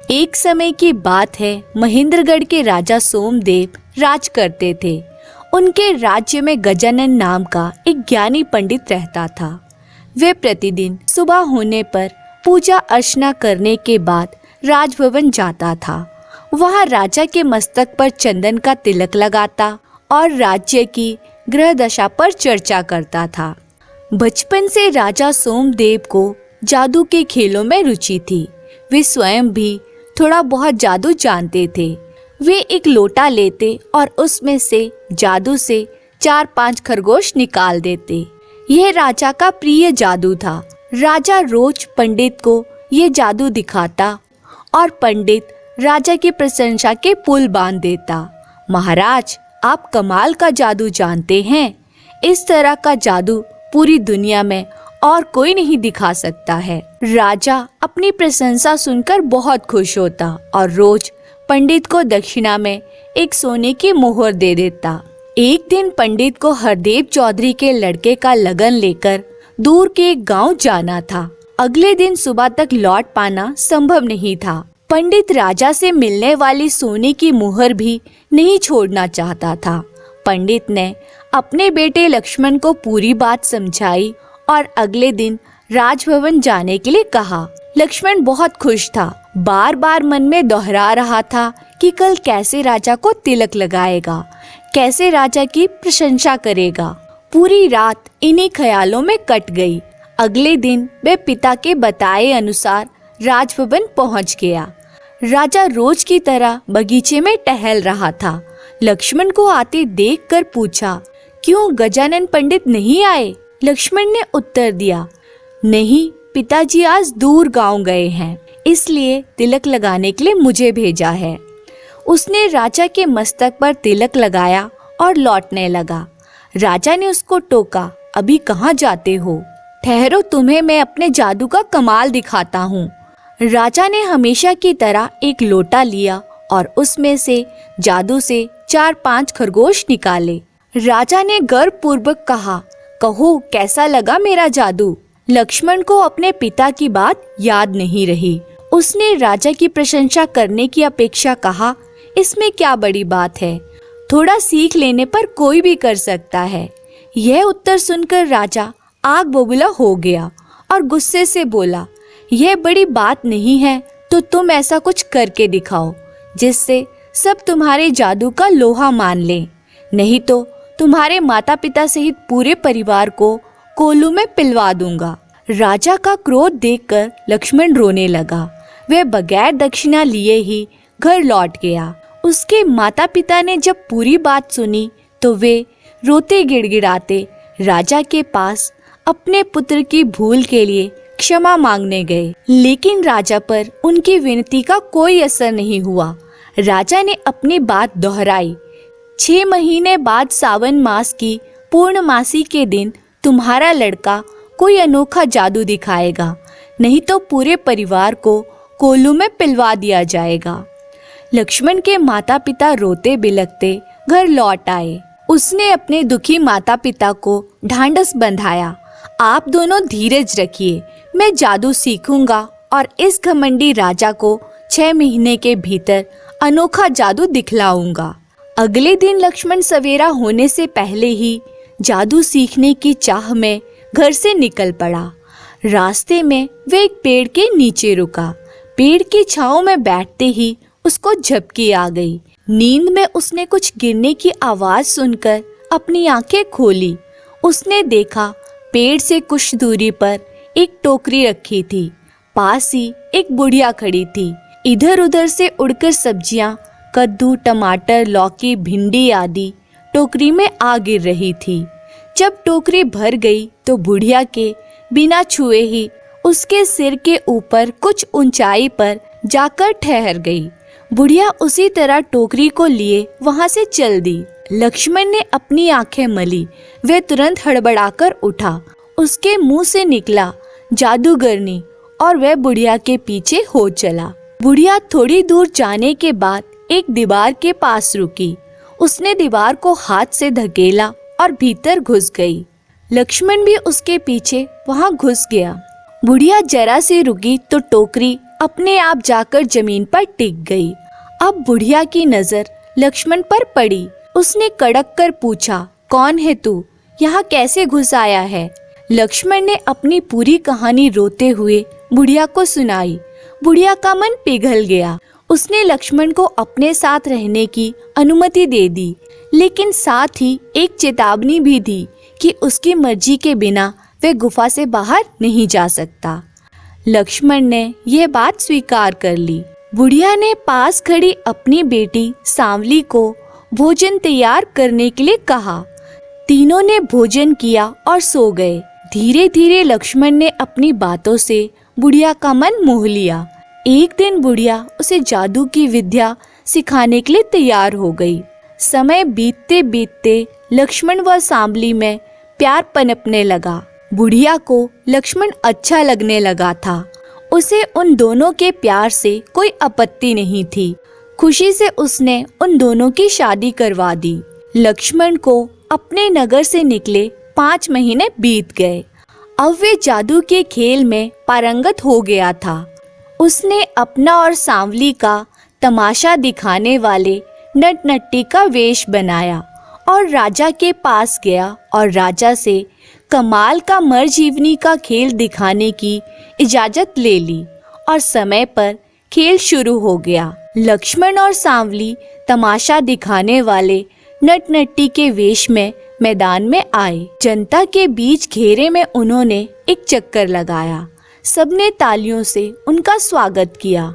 एक समय की बात है, महेंद्रगढ़ के राजा सोमदेव राज करते थे। उनके राज्य में गजानन नाम का एक ज्ञानी पंडित रहता था। वे प्रतिदिन सुबह होने पर पूजा अर्चना करने के बाद राजभवन जाता था। वहाँ राजा के मस्तक पर चंदन का तिलक लगाता और राज्य की ग्रह दशा पर चर्चा करता था। बचपन से राजा सोमदेव को जादू के खेलों में रुचि थी। वे स्वयं भी थोड़ा बहुत जादू जानते थे। वे एक लोटा लेते और उसमें से जादू से 4-5 खरगोश निकाल देते। यह राजा का प्रिय जादू था। राजा रोज पंडित को यह जादू दिखाता और पंडित राजा की प्रशंसा के पुल बांध देता। महाराज, आप कमाल का जादू जानते हैं। इस तरह का जादू पूरी दुनिया में और कोई नहीं दिखा सकता है। राजा अपनी प्रशंसा सुनकर बहुत खुश होता और रोज पंडित को दक्षिणा में एक सोने की मोहर दे देता। एक दिन पंडित को हरदेव चौधरी के लड़के का लगन लेकर दूर के एक गांव जाना था। अगले दिन सुबह तक लौट पाना संभव नहीं था। पंडित राजा से मिलने वाली सोने की मोहर भी नहीं छोड़ना चाहता था। पंडित ने अपने बेटे लक्ष्मण को पूरी बात समझाई और अगले दिन राजभवन जाने के लिए कहा। लक्ष्मण बहुत खुश था। बार बार मन में दोहरा रहा था कि कल कैसे राजा को तिलक लगाएगा, कैसे राजा की प्रशंसा करेगा। पूरी रात इन्हीं ख्यालों में कट गई। अगले दिन वह पिता के बताए अनुसार राजभवन पहुंच गया। राजा रोज की तरह बगीचे में टहल रहा था। लक्ष्मण को आते देखकर पूछा, क्यों गजानन पंडित नहीं आए? लक्ष्मण ने उत्तर दिया, नहीं पिताजी आज दूर गांव गए हैं, इसलिए तिलक लगाने के लिए मुझे भेजा है। उसने राजा के मस्तक पर तिलक लगाया और लौटने लगा। राजा ने उसको टोका, अभी कहाँ जाते हो? ठहरो, तुम्हें मैं अपने जादू का कमाल दिखाता हूँ। राजा ने हमेशा की तरह एक लोटा लिया और उसमें से जादू से 4-5 खरगोश निकाले। राजा ने गर्वपूर्वक कहा, कहो कैसा लगा मेरा जादू? लक्ष्मण को अपने पिता की बात याद नहीं रही। उसने राजा की प्रशंसा करने की अपेक्षा कहा, इसमें क्या बड़ी बात है, थोड़ा सीख लेने पर कोई भी कर सकता है। यह उत्तर सुनकर राजा आग बबूला हो गया और गुस्से से बोला, यह बड़ी बात नहीं है तो तुम ऐसा कुछ करके दिखाओ जिससे सब तुम्हारे जादू का लोहा मान लें, नहीं तो तुम्हारे माता पिता सहित पूरे परिवार को कोल्लू में पिलवा दूंगा। राजा का क्रोध देखकर लक्ष्मण रोने लगा। वह बगैर दक्षिणा लिए ही घर लौट गया। उसके माता पिता ने जब पूरी बात सुनी तो वे रोते गिड़गिड़ाते राजा के पास अपने पुत्र की भूल के लिए क्षमा मांगने गए। लेकिन राजा पर उनकी विनती का कोई असर नहीं हुआ। राजा ने अपनी बात दोहराई, 6 महीने बाद सावन मास की पूर्णमासी के दिन तुम्हारा लड़का कोई अनोखा जादू दिखाएगा, नहीं तो पूरे परिवार को कोल्लू में पिलवा दिया जाएगा। लक्ष्मण के माता पिता रोते बिलखते घर लौट आए। उसने अपने दुखी माता पिता को ढांढस बंधाया, आप दोनों धीरज रखिए, मैं जादू सीखूंगा और इस घमंडी राजा को 6 महीने के भीतर अनोखा जादू दिखलाऊंगा। अगले दिन लक्ष्मण सवेरा होने से पहले ही जादू सीखने की चाह में घर से निकल पड़ा। रास्ते में वे एक पेड़ के नीचे रुका। पेड़ की छांव में बैठते ही उसको झपकी आ गई। नींद में उसने कुछ गिरने की आवाज सुनकर अपनी आंखें खोली। उसने देखा पेड़ से कुछ दूरी पर एक टोकरी रखी थी। पास ही एक बुढ़िया खड़ी थी। इधर उधर से उड़कर सब्जियां, कद्दू, टमाटर, लौकी, भिंडी आदि टोकरी में आ गिर रही थी। जब टोकरी भर गई तो बुढ़िया के बिना छुए ही उसके सिर के ऊपर कुछ ऊंचाई पर जाकर ठहर गई। बुढ़िया उसी तरह टोकरी को लिए वहां से चल दी। लक्ष्मण ने अपनी आंखें मली। वह तुरंत हड़बड़ाकर उठा। उसके मुंह से निकला जादूगरनी और वह बुढ़िया के पीछे हो चला। बुढ़िया थोड़ी दूर जाने के बाद एक दीवार के पास रुकी। उसने दीवार को हाथ से धकेला और भीतर घुस गई। लक्ष्मण भी उसके पीछे वहां घुस गया। बुढ़िया जरा सी रुकी तो टोकरी अपने आप जाकर जमीन पर टिक गई। अब बुढ़िया की नजर लक्ष्मण पर पड़ी। उसने कड़क कर पूछा, कौन है तू? यहाँ कैसे घुस आया है? लक्ष्मण ने अपनी पूरी कहानी रोते हुए बुढ़िया को सुनाई। बुढ़िया का मन पिघल गया। उसने लक्ष्मण को अपने साथ रहने की अनुमति दे दी, लेकिन साथ ही एक चेतावनी भी दी कि उसकी मर्जी के बिना वह गुफा से बाहर नहीं जा सकता। लक्ष्मण ने यह बात स्वीकार कर ली। बुढ़िया ने पास खड़ी अपनी बेटी सांवली को भोजन तैयार करने के लिए कहा। तीनों ने भोजन किया और सो गए। धीरे धीरे लक्ष्मण ने अपनी बातों से बुढ़िया का मन मोह लिया। एक दिन बुढ़िया उसे जादू की विद्या सिखाने के लिए तैयार हो गई। समय बीतते बीतते लक्ष्मण व सांवली में प्यार पनपने लगा। बुढ़िया को लक्ष्मण अच्छा लगने लगा था। उसे उन दोनों के प्यार से कोई आपत्ति नहीं थी। खुशी से उसने उन दोनों की शादी करवा दी। लक्ष्मण को अपने नगर से निकले 5 महीने बीत गए। अब वे जादू के खेल में पारंगत हो गया था। उसने अपना और सांवली का तमाशा दिखाने वाले नटनट्टी का वेश बनाया और राजा के पास गया और राजा से कमाल का मरजीवनी का खेल दिखाने की इजाजत ले ली और समय पर खेल शुरू हो गया। लक्ष्मण और सांवली तमाशा दिखाने वाले नटनट्टी के वेश में मैदान में आए। जनता के बीच घेरे में उन्होंने एक चक्कर लगाया। सबने तालियों से उनका स्वागत किया।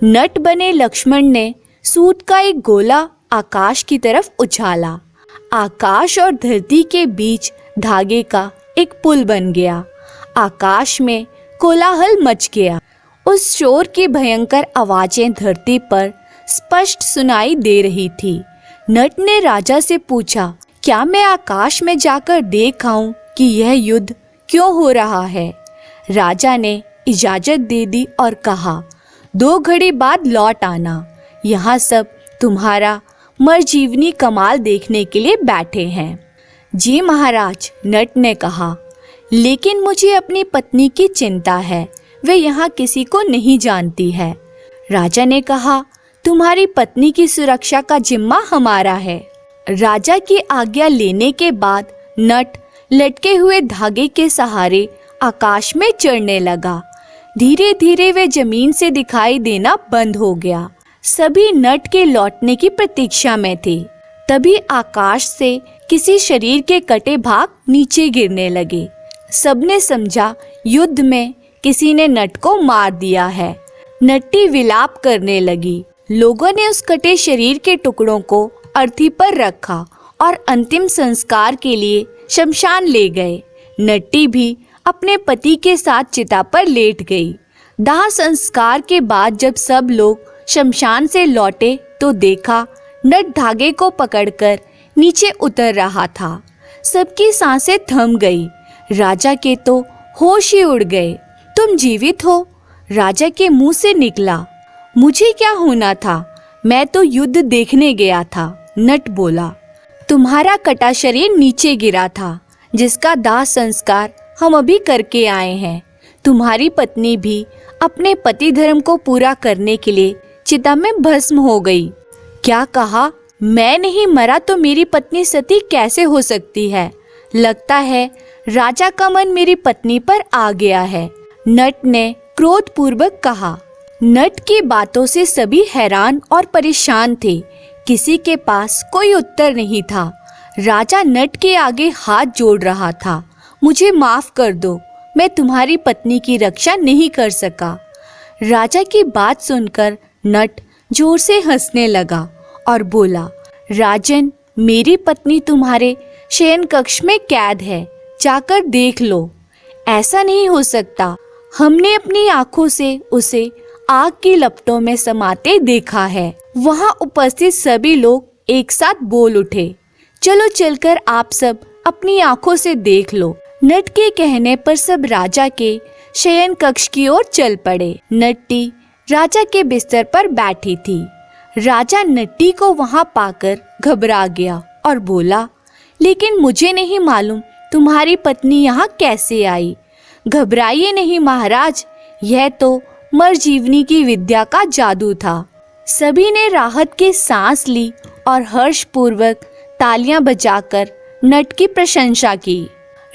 नट बने लक्ष्मण ने सूत का एक गोला आकाश की तरफ उछाला। आकाश और धरती के बीच धागे का एक पुल बन गया। आकाश में कोलाहल मच गया। उस शोर की भयंकर आवाजें धरती पर स्पष्ट सुनाई दे रही थी। नट ने राजा से पूछा, क्या मैं आकाश में जाकर देख आऊं कि यह युद्ध क्यों हो रहा है? राजा ने इजाजत दे दी और कहा, 2 घड़ी बाद लौट आना। यहाँ सब तुम्हारा मरजीवनी कमाल देखने के लिए बैठे हैं। जी महाराज, नट ने कहा, लेकिन मुझे अपनी पत्नी की चिंता है। वे यहाँ किसी को नहीं जानती है। राजा ने कहा, तुम्हारी पत्नी की सुरक्षा का जिम्मा हमारा है। राजा की आज्ञा लेने के बाद नट लटके हुए धागे के सहारे आकाश में चढ़ने लगा। धीरे धीरे वे जमीन से दिखाई देना बंद हो गया। सभी नट के लौटने की प्रतीक्षा में थे। तभी आकाश से किसी शरीर के कटे भाग नीचे गिरने लगे। सबने समझा युद्ध में किसी ने नट को मार दिया है। नट्टी विलाप करने लगी। लोगों ने उस कटे शरीर के टुकड़ों को अर्थी पर रखा और अंतिम संस्कार के लिए शमशान ले गए। नट्टी भी अपने पति के साथ चिता पर लेट गई। दाह संस्कार के बाद जब सब लोग शमशान से लौटे तो देखा नट धागे को पकड़कर नीचे उतर रहा था। सबकी सांसें थम गई। राजा के तो होश ही उड़ गए। तुम जीवित हो? राजा के मुंह से निकला। मुझे क्या होना था? मैं तो युद्ध देखने गया था। नट बोला, तुम्हारा कटा शरीर नीचे गिरा था, जिसका दाह संस्कार हम अभी करके आए हैं। तुम्हारी पत्नी भी अपने पति धर्म को पूरा करने के लिए चिता में भस्म हो गई। क्या कहा? मैं नहीं मरा तो मेरी पत्नी सती कैसे हो सकती है? लगता है राजा का मन मेरी पत्नी पर आ गया है, नट ने क्रोधपूर्वक कहा। नट की बातों से सभी हैरान और परेशान थे। किसी के पास कोई उत्तर नहीं था। राजा नट के आगे हाथ जोड़ रहा था। मुझे माफ कर दो, मैं तुम्हारी पत्नी की रक्षा नहीं कर सका। राजा की बात सुनकर नट जोर से हंसने लगा और बोला, राजन, मेरी पत्नी तुम्हारे शयन कक्ष में कैद है, जाकर देख लो। ऐसा नहीं हो सकता। हमने अपनी आंखों से उसे आग की लपटों में समाते देखा है। वहां उपस्थित सभी लोग एक साथ बोल उठे, चलो चलकर आप सब अपनी आंखों से देख लो। नट के कहने पर सब राजा के शयन कक्ष की ओर चल पड़े। नट्टी राजा के बिस्तर पर बैठी थी। राजा नट्टी को वहां पाकर घबरा गया और बोला, लेकिन मुझे नहीं मालूम तुम्हारी पत्नी यहाँ कैसे आई। घबराइए नहीं महाराज, यह तो मरजीवनी की विद्या का जादू था। सभी ने राहत की सांस ली और हर्षपूर्वक तालियां बजाकर नट की प्रशंसा की।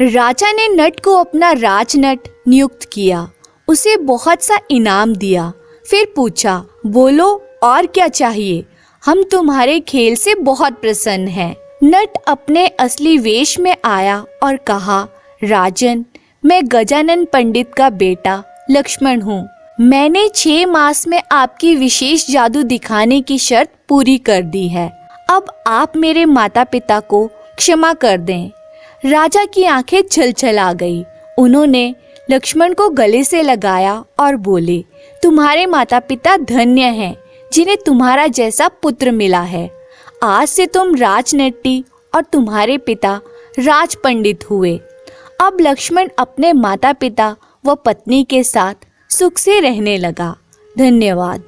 राजा ने नट को अपना राजनट नियुक्त किया, उसे बहुत सा इनाम दिया। फिर पूछा, बोलो और क्या चाहिए? हम तुम्हारे खेल से बहुत प्रसन्न हैं। नट अपने असली वेश में आया और कहा, राजन, मैं गजानन पंडित का बेटा लक्ष्मण हूँ। मैंने 6 मास में आपकी विशेष जादू दिखाने की शर्त पूरी कर दी है। अब आप मेरे माता पिता को क्षमा कर दें। राजा की आंखें छलछला गई। उन्होंने लक्ष्मण को गले से लगाया और बोले, तुम्हारे माता पिता धन्य हैं जिन्हें तुम्हारा जैसा पुत्र मिला है। आज से तुम राजनट्टी और तुम्हारे पिता राज पंडित हुए। अब लक्ष्मण अपने माता पिता व पत्नी के साथ सुख से रहने लगा। धन्यवाद।